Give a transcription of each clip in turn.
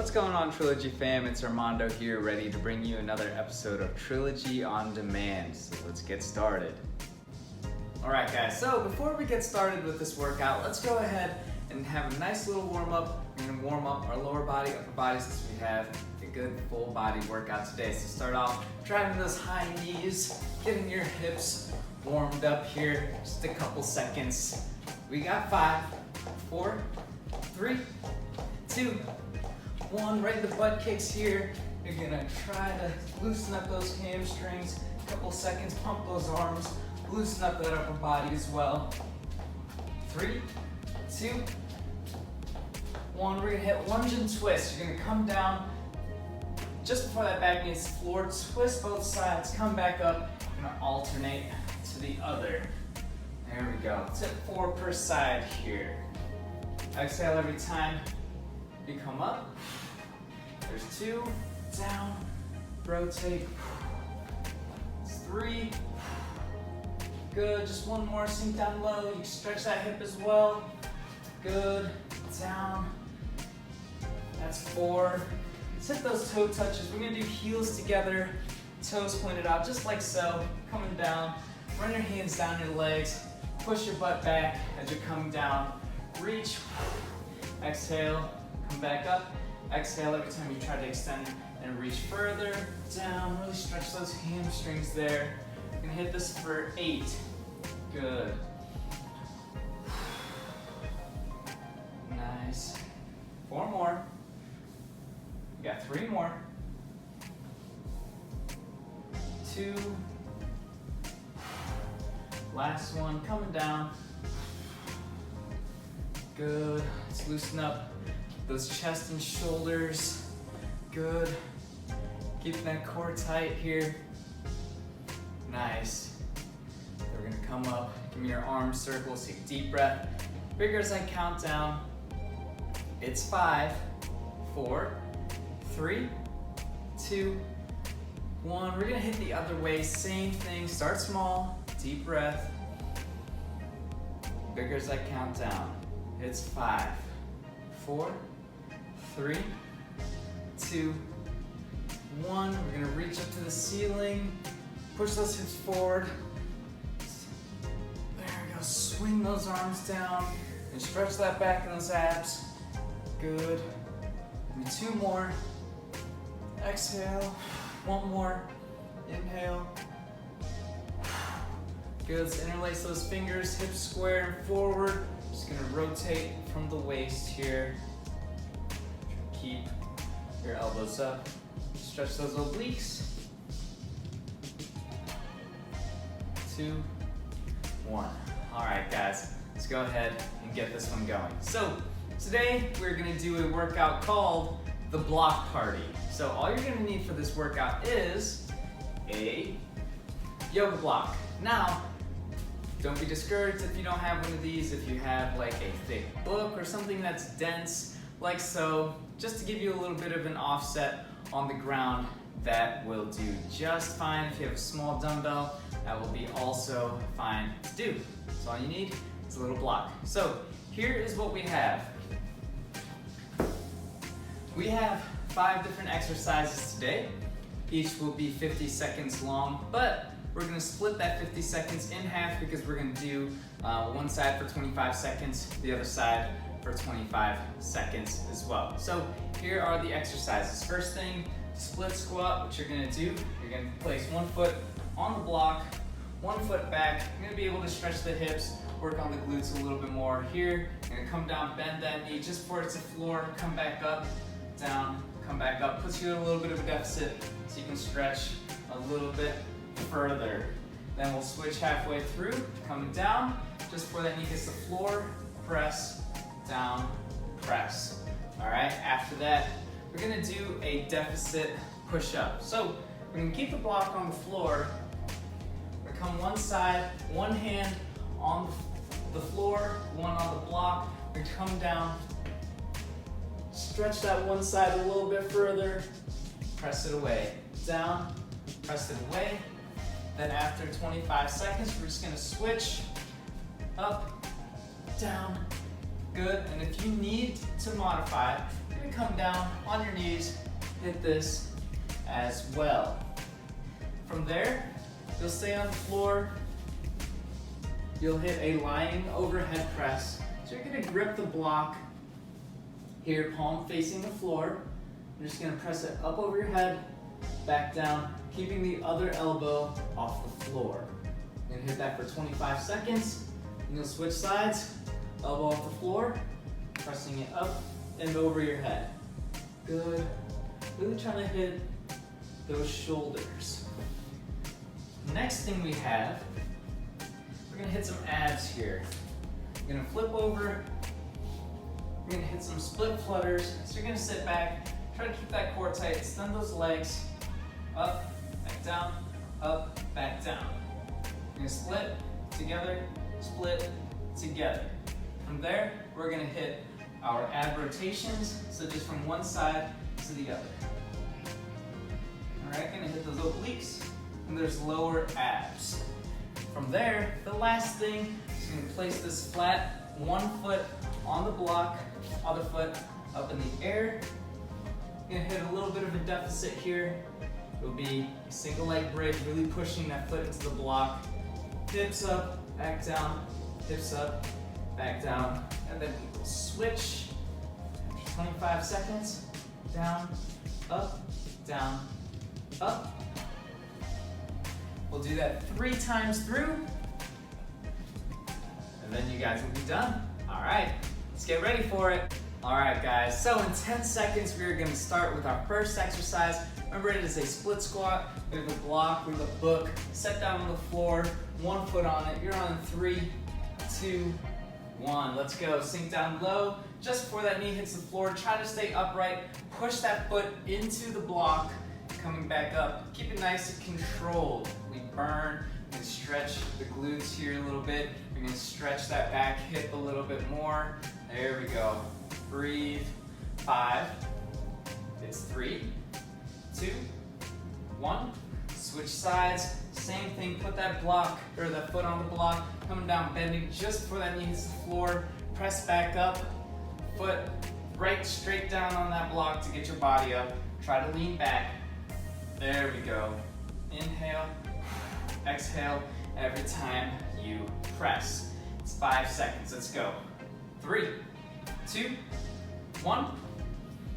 What's going on, Trilogy fam? It's Armando here, ready to bring you another episode of Trilogy on Demand. So let's get started. Alright guys, so before we get started with this workout, let's go ahead and have a nice little warm-up. We're going to warm up our lower body, upper body, since we have a good full body workout today. So start off driving those high knees, getting your hips warmed up here, just a couple seconds. We got 5, 4, 3, 2, 1. Right in the butt kicks here. You're gonna try to loosen up those hamstrings. A couple seconds, pump those arms, loosen up that upper body as well. 3, 2, 1. We're gonna hit lunge and twist. You're gonna come down just before that back meets the floor. Twist both sides, come back up. You're gonna alternate to the other. There we go. Let's hit 4 per side here. Exhale every time you come up. There's 2, down, rotate. It's 3. Good, just 1 more, sink down low. You can stretch that hip as well. Good, down. That's 4. Let's hit those toe touches. We're gonna do heels together, toes pointed out, just like so. Coming down, run your hands down your legs, push your butt back as you're coming down. Reach, exhale, come back up. Exhale every time you try to extend and reach further, down. Really stretch those hamstrings there. You're gonna hit this for 8. Good. Nice. 4 more. You got 3 more. 2. Last one, coming down. Good. Let's loosen up those chest and shoulders. Good. Keeping that core tight here. Nice. We're gonna come up, give me your arm circles, take a deep breath. Bigger as I count down. It's 5, 4, 3, 2, 1. We're gonna hit the other way, same thing. Start small, deep breath. Bigger as I count down. It's 5, 4, 3, 2, 1. We're gonna reach up to the ceiling, push those hips forward. There we go, swing those arms down and stretch that back in those abs. Good. And 2 more. Exhale. 1 more. Inhale. Good, let's interlace those fingers, hips square and forward. Just gonna rotate from the waist here. Keep your elbows up. Stretch those obliques. 2, 1. All right, guys, let's go ahead and get this one going. So today we're gonna do a workout called the block party. So all you're gonna need for this workout is a yoga block. Now, don't be discouraged if you don't have one of these, if you have like a thick book or something that's dense, like so. Just to give you a little bit of an offset on the ground, that will do just fine. If you have a small dumbbell, that will be also fine to do. So all you need is a little block. So here is what we have. We have 5 different exercises today. Each will be 50 seconds long, but we're gonna split that 50 seconds in half because we're gonna do one side for 25 seconds, the other side for 25 seconds as well. So here are the exercises. First thing, split squat. What you're gonna do, you're gonna place 1 foot on the block, 1 foot back. You're gonna be able to stretch the hips, work on the glutes a little bit more here. You're gonna come down, bend that knee just before it's the floor, come back up, down, come back up. Puts you in a little bit of a deficit so you can stretch a little bit further. Then we'll switch halfway through, coming down, just before that knee hits the floor, press, down, press. All right, after that, we're gonna do a deficit push-up. So we're gonna keep the block on the floor. We're gonna come one side, one hand on the floor, one on the block. We're gonna come down, stretch that one side a little bit further, press it away. Down, press it away. Then after 25 seconds, we're just gonna switch up, down, Good, and if you need to modify, you're gonna come down on your knees, hit this as well. From there, you'll stay on the floor. You'll hit a lying overhead press. So you're gonna grip the block here, palm facing the floor. You're just gonna press it up over your head, back down, keeping the other elbow off the floor. You're gonna hit that for 25 seconds. And you'll switch sides, elbow off the floor, pressing it up and over your head. Good. Really trying to hit those shoulders. Next thing we have, we're gonna hit some abs here. You're gonna flip over. We're gonna hit some split flutters. So you're gonna sit back, try to keep that core tight, extend those legs, up, back down, up, back down. You're gonna split, together, split, together. From there, we're gonna hit our ab rotations, so just from one side to the other. All right, gonna hit those obliques, and there's lower abs. From there, the last thing is gonna place this flat, one foot on the block, other foot up in the air. You're gonna hit a little bit of a deficit here. It'll be a single leg bridge, really pushing that foot into the block. Hips up, back down, hips up, back down, and then we will switch. After 25 seconds, down, up, down, up. We'll do that 3 times through, and then you guys will be done. All right, let's get ready for it. All right, guys, so in 10 seconds, we're gonna start with our first exercise. Remember, it is a split squat. We have a block, we have a book, set down on the floor, one foot on it. You're on 3, 2, 1. Let's go. Sink down low. Just before that knee hits the floor, try to stay upright. Push that foot into the block, coming back up. Keep it nice and controlled. We burn and stretch the glutes here a little bit. We're gonna stretch that back hip a little bit more. There we go. Breathe. 5. It's 3, 2, 1. Switch sides. Same thing. Put that block or that foot on the block. Coming down, bending just before that knee hits the floor. Press back up. Foot right straight down on that block to get your body up. Try to lean back. There we go. Inhale, exhale every time you press. It's 5 seconds. Let's go. 3, 2, 1.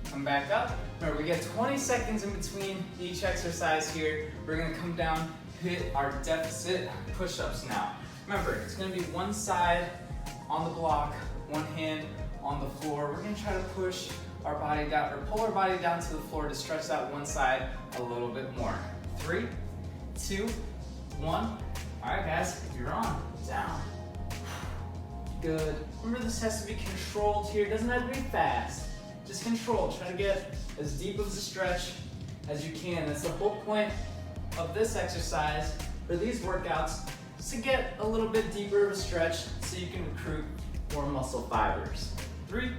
Come back up. Remember, we get 20 seconds in between each exercise here. We're gonna come down, hit our deficit push-ups now. Remember, it's gonna be one side on the block, one hand on the floor. We're gonna try to push our body down, or pull our body down to the floor to stretch that one side a little bit more. 3, 2, 1. All right, guys, you're on. Down. Good. Remember, this has to be controlled here. It doesn't have to be fast. Just controlled. Try to get as deep of a stretch as you can. That's the whole point of this exercise, for these workouts, is to get a little bit deeper of a stretch so you can recruit more muscle fibers. 3,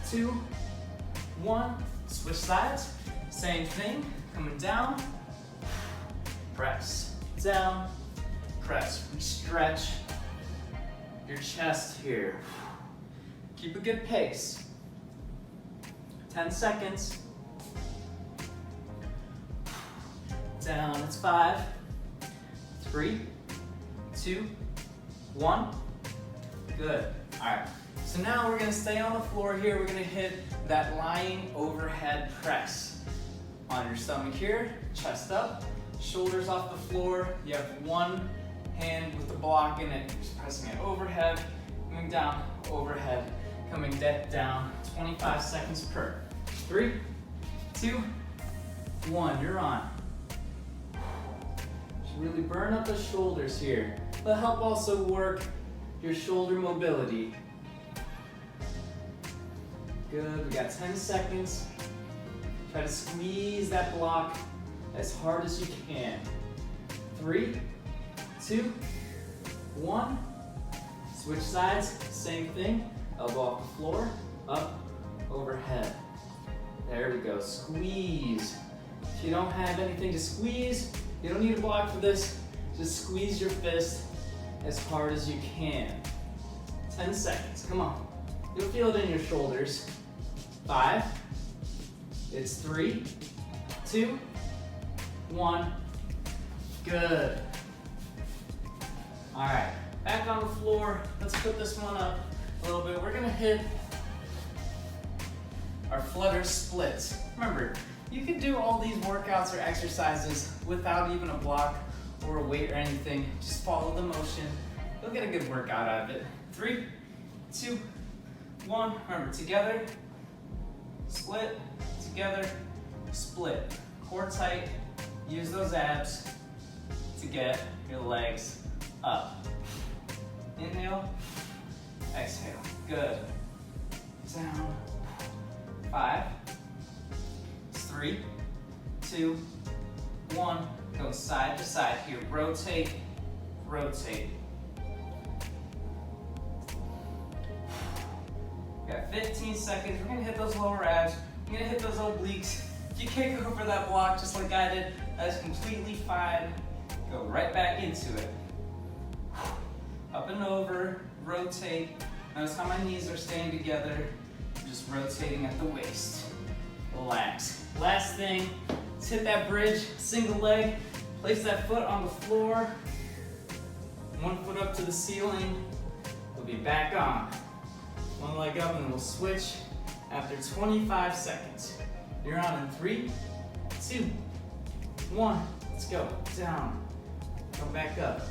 2, 1. Switch sides. Same thing. Coming down. Press. Down. Press. Stretch your chest here. Keep a good pace. 10 seconds. Down. It's 5, 3, 2, 1. Good. All right. So now we're gonna stay on the floor here. We're gonna hit that lying overhead press. On your stomach here, chest up, shoulders off the floor. You have one hand with the block in it, just pressing it overhead, coming down, overhead, coming down. 25 seconds per. 3, 2, 1. You're on. Should really burn up the shoulders here. That'll help also work your shoulder mobility. Good. We got 10 seconds. Try to squeeze that block as hard as you can. 3, 2, 1. Switch sides. Same thing. Elbow off the floor. Up, overhead. There we go. Squeeze. If you don't have anything to squeeze, you don't need a block for this. Just squeeze your fist as hard as you can. 10 seconds. Come on. You'll feel it in your shoulders. 5. It's 3, 2, 1. Good. All right, back on the floor. Let's put this one up a little bit. We're gonna hit our Flutter Splits. Remember, you can do all these workouts or exercises without even a block or a weight or anything. Just follow the motion. You'll get a good workout out of it. 3, 2, 1. Remember, together, split, together, split. Core tight. Use those abs to get your legs up. Inhale, exhale. Good. Down. 5, 3, 2, 1. Go side to side here. Rotate, rotate. Got 15 seconds. We're gonna hit those lower abs. We're gonna hit those obliques. If you can't go for that block just like I did, that is completely fine. Go right back into it. Up and over, rotate. Notice how my knees are staying together. I'm just rotating at the waist. Relax. Last thing, let's hit that bridge, single leg. Place that foot on the floor. One foot up to the ceiling. We'll be back on. One leg up and we'll switch after 25 seconds. You're on in 3, 2, 1. Let's go. Down. Come back up.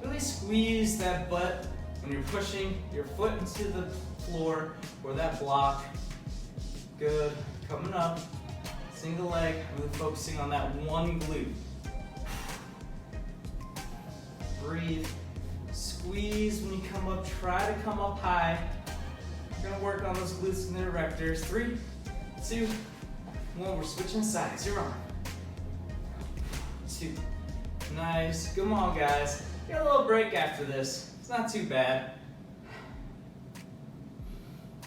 Really squeeze that butt when you're pushing your foot into the floor or that block. Good. Coming up. Single leg. Really focusing on that one glute. Breathe. Squeeze when you come up. Try to come up high. We're gonna work on those glutes and the erectors. 3, 2, 1. We're switching sides. You're on. 2. Nice. Come on, guys. Get a little break after this. It's not too bad.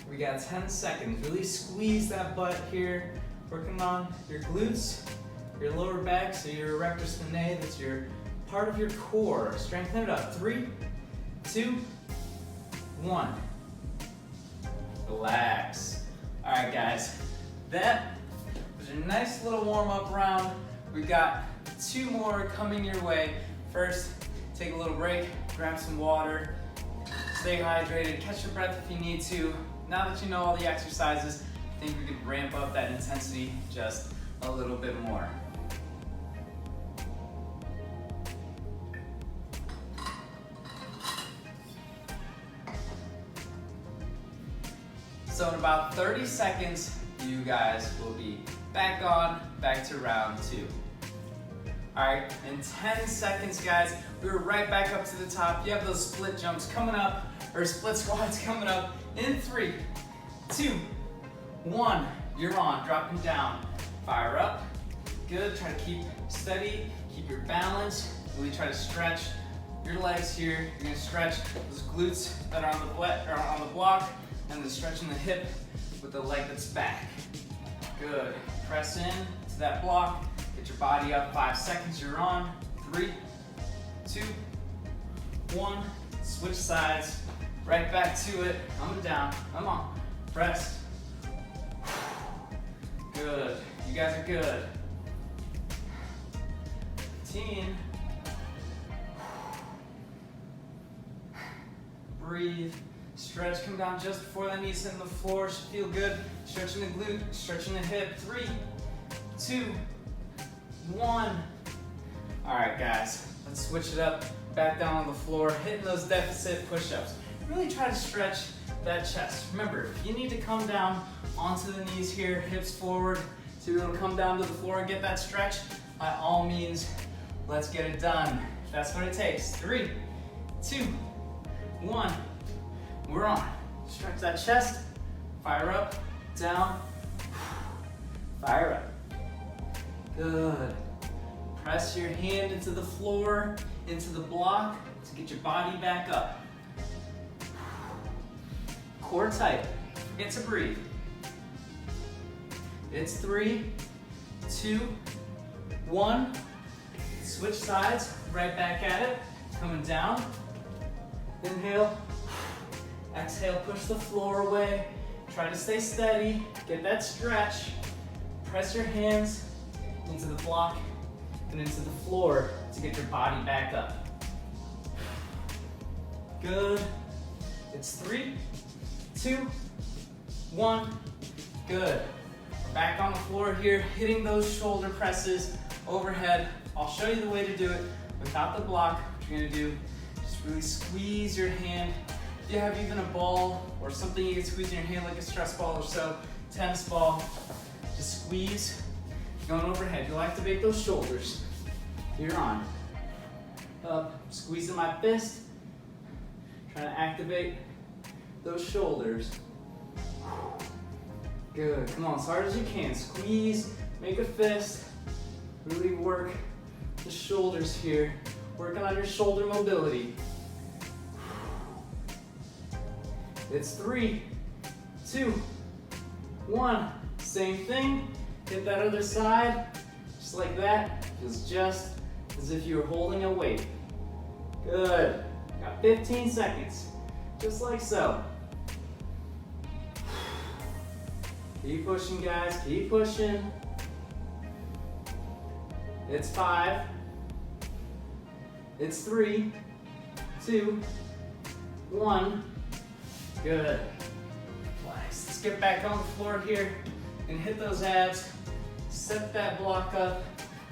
We got 10 seconds. Really squeeze that butt here. Working on your glutes, your lower back, so your erector spinae, that's your part of your core. Strengthen it up. 3, 2, 1. Relax. All right, guys. That was a nice little warm-up round. We got 2 more coming your way. First, take a little break, grab some water, stay hydrated, catch your breath if you need to. Now that you know all the exercises, I think we could ramp up that intensity just a little bit more. So in about 30 seconds, you guys will be back to round 2. All right, in 10 seconds, guys, we were right back up to the top. You have those split jumps coming up, or split squats coming up. In 3, 2, 1, you're on, dropping down. Fire up, good, try to keep steady, keep your balance. Really try to stretch your legs here. You're gonna stretch those glutes that are on the block, and then stretching the hip with the leg that's back. Good, press in to that block. Get your body up. 5 seconds, you're on. 3, 2, 1. Switch sides. Right back to it. Coming down. Come on. Press. Good. You guys are good. 15. Breathe. Stretch. Come down just before the knees hit the floor. Should feel good. Stretching the glute. Stretching the hip. 3, 2, 1. All right, guys, let's switch it up. Back down on the floor, hitting those deficit push-ups. Really try to stretch that chest. Remember, if you need to come down onto the knees here, hips forward, so you're gonna come down to the floor and get that stretch, by all means, let's get it done. If that's what it takes. 3, 2, 1. We're on. Stretch that chest. Fire up, down, fire up. Good. Press your hand into the floor, into the block to get your body back up. Core tight. Forget to breathe. It's 3, 2, 1. Switch sides. Right back at it. Coming down. Inhale. Exhale, push the floor away. Try to stay steady, get that stretch. Press your hands into the block and into the floor to get your body back up. Good. It's 3, 2, 1. Good. We're back on the floor here, hitting those shoulder presses overhead. I'll show you the way to do it without the block. What you're gonna do, just really squeeze your hand. If you have even a ball or something you can squeeze in your hand like a stress ball or so, tennis ball, just squeeze, going overhead. You'll activate those shoulders. You're on. Up, squeezing my fist. Trying to activate those shoulders. Good, come on, as hard as you can. Squeeze, make a fist. Really work the shoulders here. Working on your shoulder mobility. It's 3, 2, 1. Same thing. Hit that other side, just like that. Feels just as if you were holding a weight. Good. Got 15 seconds, just like so. Keep pushing, guys, keep pushing. It's 5. It's 3, 2, 1. Good. Nice. Let's get back on the floor here and hit those abs. Set that block up.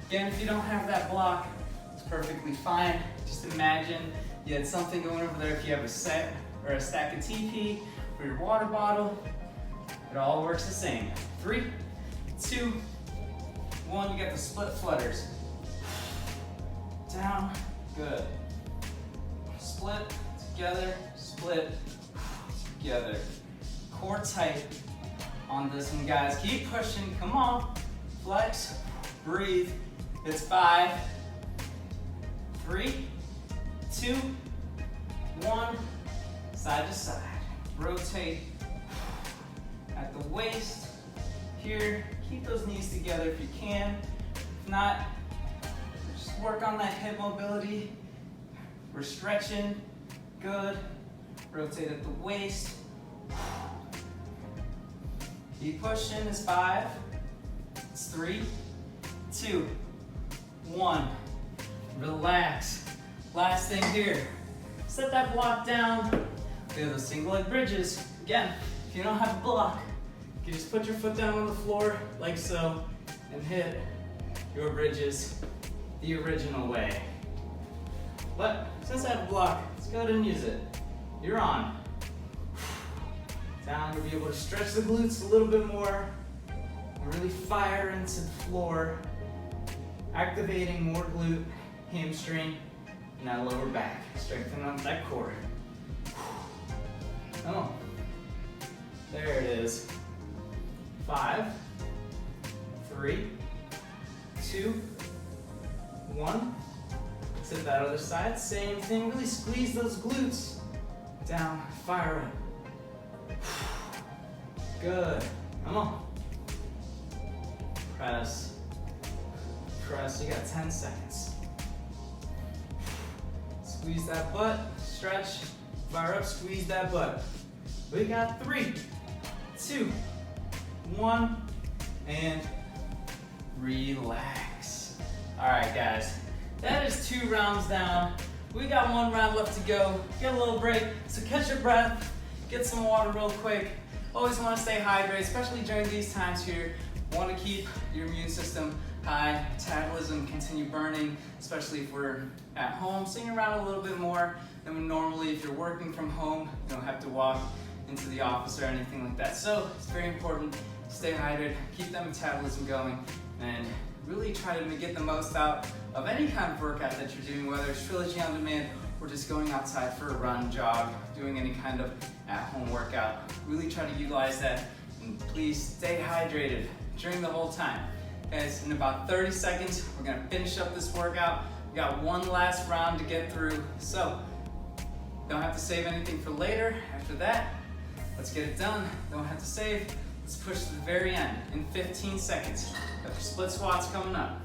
Again, if you don't have that block, it's perfectly fine. Just imagine you had something going over there. If you have a set or a stack of TP or your water bottle, it all works the same. 3, 2, 1. You got the split flutters. Down. Good. Split together. Split together. Core tight on this one, guys. Keep pushing. Come on. Flex. Breathe. It's 5, 3, 2, 1. Side to side. Rotate at the waist. Here. Keep those knees together if you can. If not, just work on that hip mobility. We're stretching. Good. Rotate at the waist. Keep pushing. It's 5. It's 3, 2, 1. Relax. Last thing here. Set that block down. We have those single leg bridges. Again, if you don't have a block, you just put your foot down on the floor like so and hit your bridges the original way. But since I have a block, let's go ahead and use it. You're on. Down, you'll be able to stretch the glutes a little bit more and really fire into the floor, activating more glute, hamstring, and that lower back. Strengthen up that core. Come on. There it is. 5, 3, 2, 1. Let's hit that other side. Same thing. Really squeeze those glutes. Down. Fire up. Good. Come on. Press. Press. You got 10 seconds. Squeeze that butt. Stretch. Fire up. Squeeze that butt. We got 3, 2, 1, and relax. All right, guys. That is 2 rounds down. We got 1 round left to go. Get a little break. So catch your breath. Get some water real quick. Always want to stay hydrated, especially during these times here. Want to keep your immune system high, metabolism continue burning, especially if we're at home, sitting around a little bit more than normally. If you're working from home, you don't have to walk into the office or anything like that. So it's very important to stay hydrated, keep that metabolism going, and really try to get the most out of any kind of workout that you're doing, whether it's Trilogy on Demand or just going outside for a run, jog, doing any kind of at-home workout. Really try to utilize that, and please stay hydrated during the whole time. Guys, in about 30 seconds, we're gonna finish up this workout. We got 1 last round to get through, so don't have to save anything for later. After that, let's get it done. Don't have to save. Let's push to the very end in 15 seconds. Got your split squats coming up.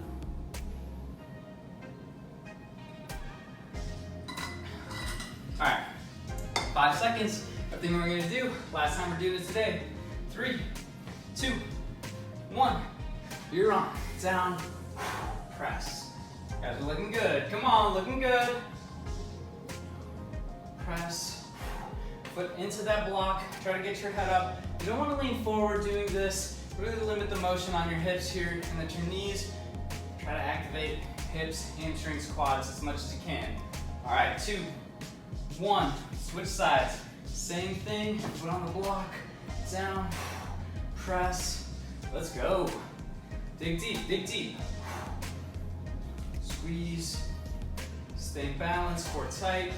All right, 5 seconds. everything we're gonna do. Last time we're doing it today. 3, 2, 1. You're on. Down, press. Guys are looking good. Come on, looking good. Press. Foot into that block. Try to get your head up. You don't want to lean forward doing this. Really limit the motion on your hips here and let your knees. Try to activate hips, hamstrings, quads as much as you can. All right, 2, 1. Switch sides. Same thing. Foot on the block. Down. Press. Let's go. Dig deep, dig deep. Squeeze. Stay balanced, core tight.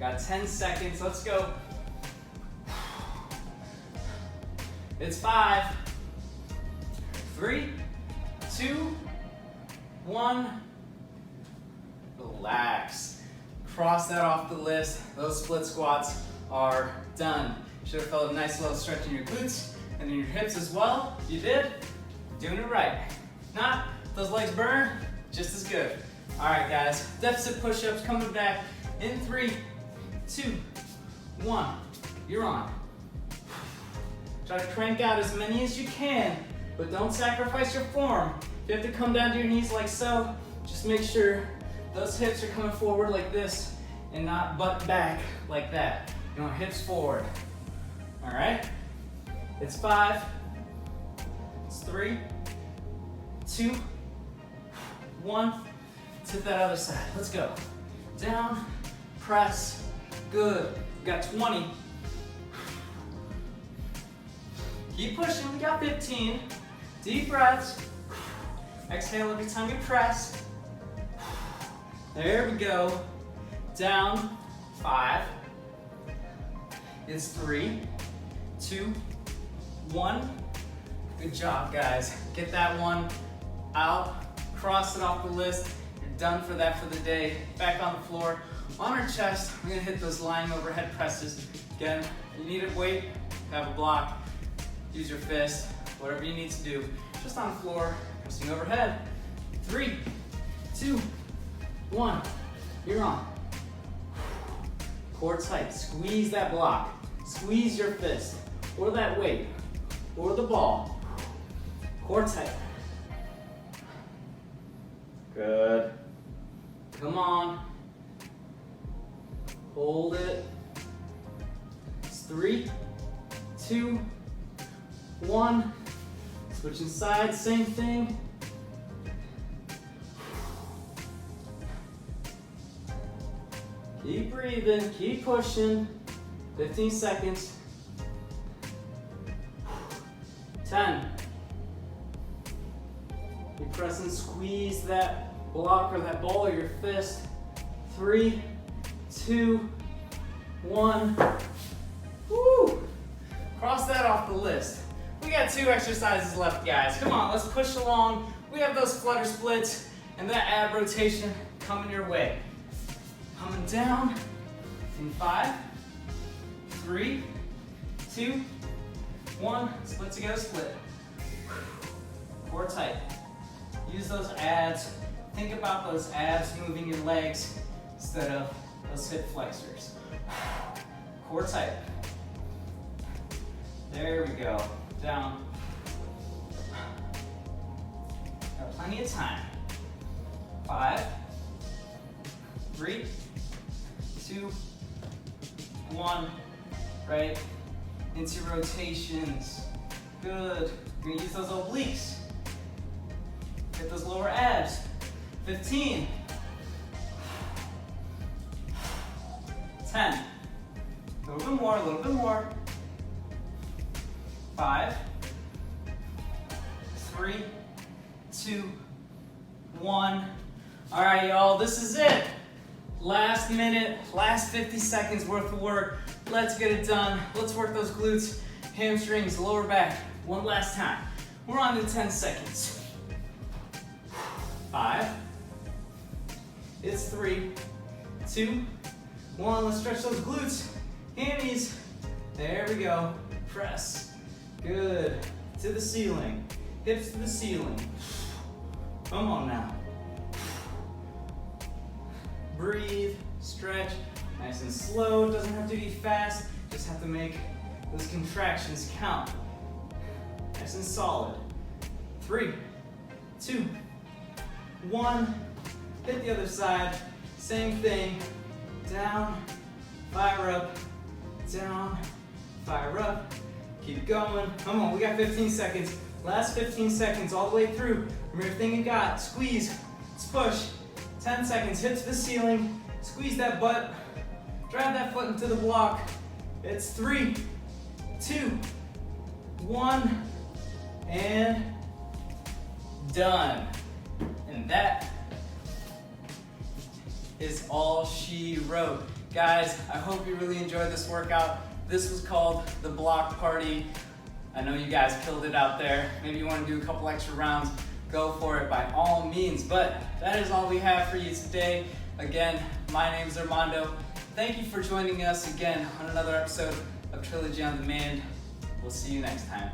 Got 10 seconds. Let's go. It's 5, 3, 2, 1. Relax. Cross that off the list. Those split squats are done. Should have felt a nice little stretch in your glutes and in your hips as well. You did. Doing it right. If not, those legs burn just as good. All right, guys. Deficit push-ups coming back in 3, 2, 1. You're on. Try to crank out as many as you can, but don't sacrifice your form. If you have to come down to your knees like so, just make sure those hips are coming forward like this and not butt back like that. You want hips forward. All right? It's 5, it's 3, 2, 1. Let's hit that other side. Let's go. Down, press, good. We got 20. Keep pushing, we got 15. Deep breaths. Exhale every time you press. There we go. Down, 5. It's 3, 2, 1. Good job, guys. Get that one out. Cross it off the list. You're done for that for the day. Back on the floor. On our chest, we're gonna hit those lying overhead presses. Again, you need a weight, have a block. Use your fist, whatever you need to do. Just on the floor, pressing overhead. 3, 2, 1. You're on. Core tight. Squeeze that block. Squeeze your fist, or that weight, or the ball. Core tight. Good. Come on. Hold it. It's 3, 2, 1. Switching sides, same thing. Keep breathing, keep pushing. 15 seconds. 10. You press and squeeze that block or that ball or your fist. 3, 2, 1. Woo! Cross that off the list. We got 2 exercises left, guys. Come on, let's push along. We have those flutter splits and that ab rotation coming your way. Coming down in 5, 3, 2, 1. Split together, split. Core tight. Use those abs. Think about those abs moving your legs instead of those hip flexors. Core tight. There we go. Down. Got plenty of time. 5, 3, 2, 1. Right into rotations. Good. You're gonna use those obliques. Get those lower abs. 15. 10. A little bit more, a little bit more. 5, 3, 2, 1. All right, y'all, this is it. Last minute, last 50 seconds worth of work. Let's get it done. Let's work those glutes, hamstrings, lower back. One last time. We're on to 10 seconds. 5. It's 3, 2, 1. Let's stretch those glutes, hammies. There we go. Press. Good. To the ceiling. Hips to the ceiling. Come on now. Breathe, stretch, nice and slow. It doesn't have to be fast. Just have to make those contractions count. Nice and solid. 3, 2, 1. Hit the other side. Same thing. Down, fire up, down, fire up. Keep going. Come on, we got 15 seconds. Last 15 seconds all the way through. Remember everything you got. Squeeze. Let's push. 10 seconds. Hit to the ceiling. Squeeze that butt. Drive that foot into the block. It's 3, 2, 1, and done. And that is all she wrote. Guys, I hope you really enjoyed this workout. This was called the block party. I know you guys killed it out there. Maybe you want to do a couple extra rounds, go for it by all means. But that is all we have for you today. Again, my name is Armando. Thank you for joining us again on another episode of Trilogy on Demand. We'll see you next time.